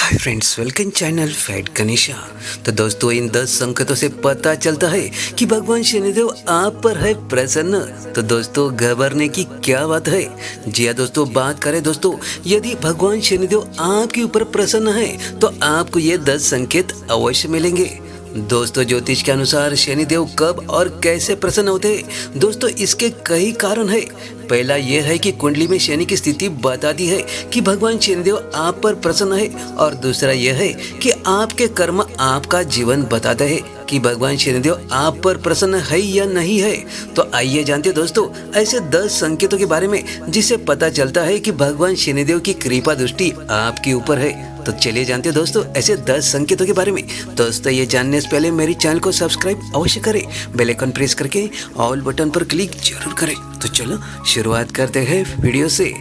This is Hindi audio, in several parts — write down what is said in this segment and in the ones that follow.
Hi friends, welcome channel fat Ganesha. तो दोस्तों, इन 10 संकेतों से पता चलता है कि भगवान शनिदेव आप पर है प्रसन्न। तो दोस्तों, घबराने की क्या बात है। जी हाँ दोस्तों, बात करें दोस्तों, यदि भगवान शनिदेव आपके ऊपर प्रसन्न है तो आपको ये 10 संकेत अवश्य मिलेंगे। दोस्तों, ज्योतिष के अनुसार शनिदेव कब और कैसे प्रसन्न होते हैं दोस्तों, इसके कई कारण है। पहला यह है कि कुंडली में शनि की स्थिति बताती है कि भगवान शनिदेव आप पर प्रसन्न है, और दूसरा यह है कि आपके कर्म आपका जीवन बताते हैं कि भगवान शनिदेव आप पर प्रसन्न है या नहीं है। तो आइए जानते हैं दोस्तों ऐसे 10 संकेतों के बारे में जिससे पता चलता है कि भगवान शनिदेव की कृपा दृष्टि आपके ऊपर है। तो चलिए जानते हैं दोस्तों ऐसे 10 संकेतों के बारे में। दोस्तों, ये जानने से पहले मेरी चैनल को सब्सक्राइब अवश्य करें, बेल आइकन प्रेस करके ऑल बटन पर क्लिक जरूर करें। तो चलो शुरुआत करते हैं वीडियो से।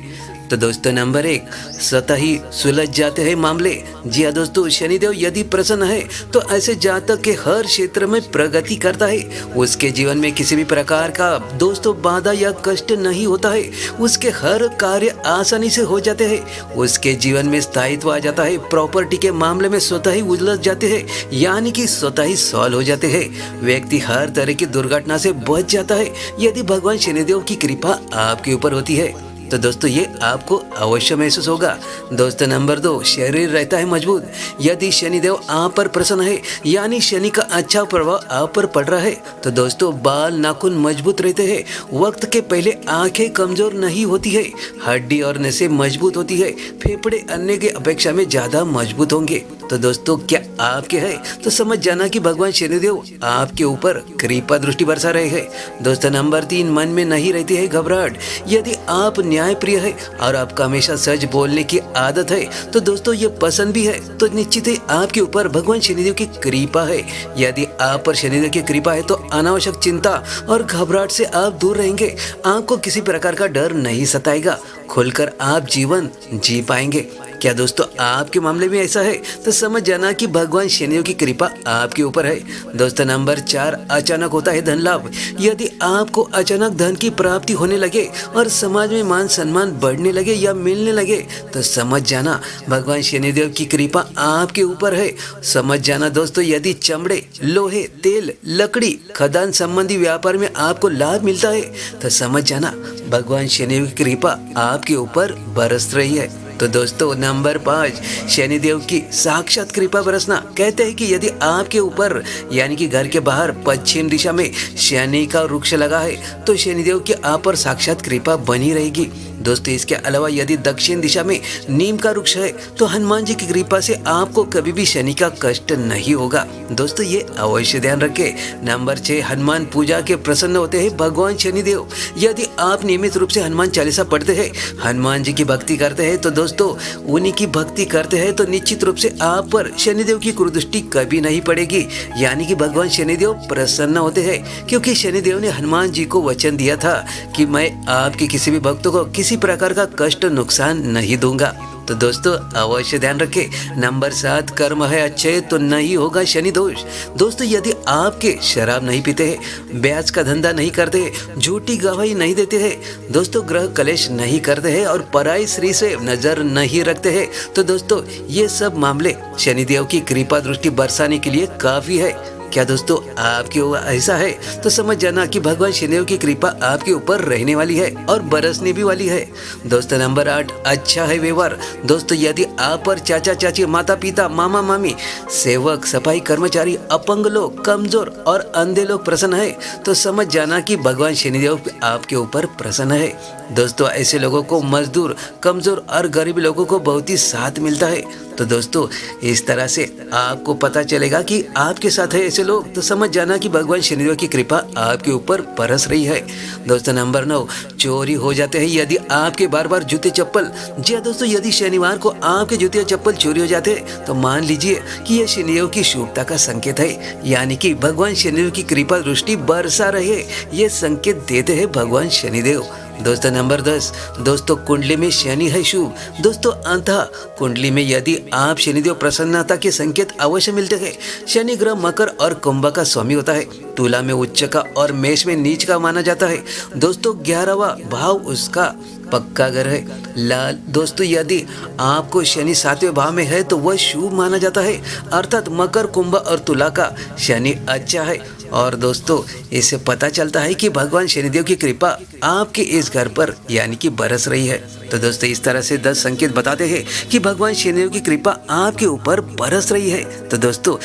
तो दोस्तों, नंबर 1, स्वतः ही सुलझ जाते हैं मामले। जी हाँ दोस्तों, शनिदेव यदि प्रसन्न है तो ऐसे जातक के हर क्षेत्र में प्रगति करता है। उसके जीवन में किसी भी प्रकार का दोस्तों बाधा या कष्ट नहीं होता है। उसके हर कार्य आसानी से हो जाते हैं। उसके जीवन में स्थायित्व आ जाता है। प्रॉपर्टी के मामले में स्वतः ही उलझ जाते हैं, यानी कि स्वतः ही सॉल्व हो जाते हैं। व्यक्ति हर तरह की दुर्घटना से बच जाता है यदि भगवान शनिदेव की कृपा आपके ऊपर होती है। तो दोस्तों, ये आपको अवश्य महसूस होगा। दोस्तों, नंबर 2, शरीर रहता है मजबूत। यदि शनिदेव आप पर प्रसन्न है, यानी शनि का अच्छा प्रभाव आप पर पड़ रहा है, तो दोस्तों बाल नाखून मजबूत रहते हैं। वक्त के पहले आंखें कमजोर नहीं होती है। हड्डी और नसें मजबूत होती है। फेफड़े अन्य की अपेक्षा में ज्यादा मजबूत होंगे। तो दोस्तों, क्या आपके है तो समझ जाना कि भगवान शनिदेव आपके ऊपर कृपा दृष्टि बरसा रहे हैं। दोस्तों, नंबर 3, मन में नहीं रहती है घबराहट। यदि आप न्याय प्रिय है और आपका हमेशा सच बोलने की आदत है, तो दोस्तों ये पसंद भी है, तो निश्चित ही आपके ऊपर भगवान शनिदेव की कृपा है। यदि आप पर शनिदेव की कृपा है तो अनावश्यक चिंता और घबराहट से आप दूर रहेंगे। आपको किसी प्रकार का डर नहीं सताएगा। खुलकर आप जीवन जी पाएंगे। क्या दोस्तों आपके मामले में ऐसा है तो समझ जाना कि भगवान शनिदेव की कृपा आपके ऊपर है। दोस्तों, नंबर 4, अचानक होता है धन लाभ। यदि आपको अचानक धन की प्राप्ति होने लगे और समाज में मान सम्मान बढ़ने लगे या मिलने लगे, तो समझ जाना भगवान शनिदेव की कृपा आपके ऊपर है। समझ जाना दोस्तों, यदि चमड़े, लोहे, तेल, लकड़ी, खदान संबंधी व्यापार में आपको लाभ मिलता है, तो समझ जाना भगवान शनिदेव की कृपा आपके ऊपर बरस रही है। तो दोस्तों, नंबर 5, शनिदेव की साक्षात कृपा बरसना। कहते हैं कि यदि आपके ऊपर यानी कि घर के बाहर पश्चिम दिशा में शनि का वृक्ष लगा है तो शनिदेव की आप पर साक्षात कृपा बनी रहेगी। दोस्तों, इसके अलावा यदि दक्षिण दिशा में नीम का वृक्ष है तो हनुमान जी की कृपा से आपको कभी भी शनि का कष्ट नहीं होगा। दोस्तों, ये अवश्य ध्यान रखें। नंबर 6, हनुमान पूजा के प्रसन्न होते हैं भगवान शनिदेव। यदि आप नियमित रूप से हनुमान चालीसा पढ़ते हैं, हनुमान जी की भक्ति करते हैं, तो दोस्तों उन्हीं की भक्ति करते हैं, तो निश्चित रूप से आप पर शनिदेव की कुदृष्टि कभी नहीं पड़ेगी। यानी कि भगवान शनिदेव प्रसन्न होते हैं, क्योंकि शनिदेव ने हनुमान जी को वचन दिया था कि मैं आपके किसी भी भक्त को किसी प्रकार का कष्ट नुकसान नहीं दूंगा। तो दोस्तों अवश्य ध्यान रखें। नंबर 7, कर्म है अच्छे तो नहीं होगा शनि दोष। दोस्तों, यदि आपके शराब नहीं पीते हैं, ब्याज का धंधा नहीं करते हैं, झूठी गवाही नहीं देते हैं, दोस्तों ग्रह कलेश नहीं करते हैं और पराई स्त्री से नजर नहीं रखते हैं, तो दोस्तों ये सब मामले शनिदेव की कृपा दृष्टि बरसाने के लिए काफी है। क्या दोस्तों आपके ऐसा है तो समझ जाना कि भगवान शनिदेव की कृपा आपके ऊपर रहने वाली है और बरसने भी वाली है। दोस्तों, नंबर 8, अच्छा है व्यवहार। दोस्तों, यदि आप पर चाचा चाची, माता पिता, मामा मामी, सेवक, सफाई कर्मचारी, अपंग लोग, कमजोर और अंधे लोग प्रसन्न है, तो समझ जाना कि भगवान शनिदेव आपके ऊपर प्रसन्न है। दोस्तों, ऐसे लोगों को मजदूर, कमजोर और गरीब लोगों को बहुत ही साथ मिलता है। तो दोस्तों, इस तरह से आपको पता चलेगा कि आपके साथ है ऐसे लोग, तो समझ जाना कि भगवान शनिदेव की कृपा आपके ऊपर बरस रही है। दोस्तों, नंबर 9, चोरी हो जाते हैं यदि आपके बार बार जूते चप्पल। जी दोस्तों, यदि शनिवार को आपके जूते चप्पल चोरी हो जाते हैं तो मान लीजिए कि यह शनिदेव की शुभता का संकेत है, यानी कि भगवान शनिदेव की कृपा दृष्टि बरसा रहे, ये संकेत देते हैं भगवान शनिदेव। दोस्तों, नंबर 10, दोस्तों कुंडली में शनि है शुभ। दोस्तों, अंतः कुंडली में यदि आप शनिदेव प्रसन्नता के संकेत अवश्य मिलते हैं। शनि ग्रह मकर और कुंभ का स्वामी होता है। तुला में उच्च का और मेष में नीच का माना जाता है। दोस्तों, 11वां भाव उसका पक्का घर है। लाल दोस्तों, यदि आपको शनि 7वें भाव में है तो वह शुभ माना जाता है, अर्थात मकर, कुंभ और तुला का शनि अच्छा है। और दोस्तों, इससे पता चलता है कि भगवान शनिदेव की कृपा आपके इस घर पर यानी कि बरस रही है। तो दोस्तों, इस तरह से 10 संकेत बताते हैं कि भगवान शनिदेव की कृपा आपके ऊपर बरस रही है। तो दोस्तों,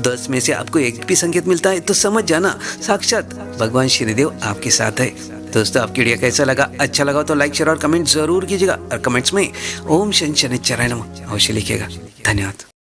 10 में से आपको एक भी संकेत मिलता है तो समझ जाना साक्षात भगवान शनिदेव आपके साथ है। दोस्तों, आपकी वीडियो कैसा लगा? अच्छा लगा तो लाइक, शेयर और कमेंट जरूर कीजिएगा और कमेंट्स में ओम शनि शनिश्चराय नमः अवश्य लिखिएगा। धन्यवाद।